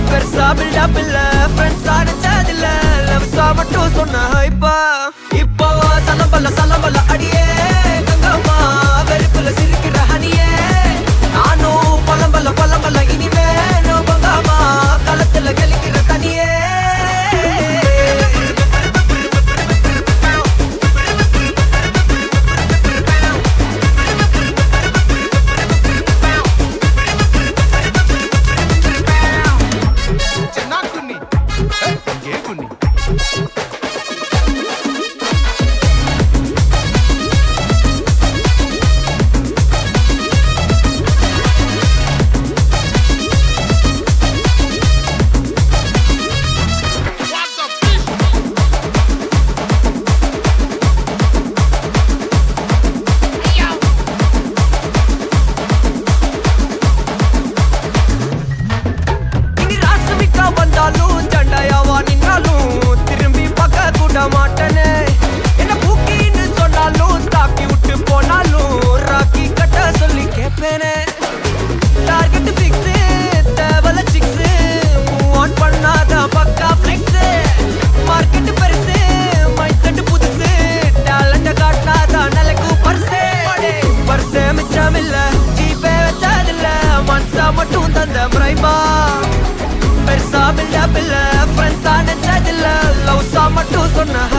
பெருசா பில்டப் இல்ல ஃப்ரெண்ட்ஸ் அடிச்சதில்ல லவ்ஸா மட்டும் சொன்ன ஹைப்பா இப்போ சலம்பல்ல அடியே கங்கம்மா வெறுப்புல சிரிக்கிற ஹனியே நானும் பழம்பல்ல இனிமே நோ பங்காமா களத்துல கலிக்கிற தனியே திரும்பி பார்க்க கூட மாட்டனே என்ன பூக்கின்னு சொன்னாலும் தாக்கி விட்டு போனாலும் ராக்கி கட்ட சொல்லி கேட்பேனே டார்கெட் ஃபிக்ஸ் தேவல சிக்ஸ் மூவ் ஆன் பண்ணாத பக்கா ஃபிளிக்ஸ் மார்க்கெட் பெருசு மைண்ட் செட் புதுசு டேலண்ட காட்டாத நிலைக்கு பர்சே மிச்சமில்ல ஜீபே வச்சதில்ல மனசா மட்டும் தந்த முறைமா பெருசா பில்டப் இல்ல ஃப்ரெண்ட்ஸா நெச்சதில்ல லவ்ஸா மட்டும் சொன்ன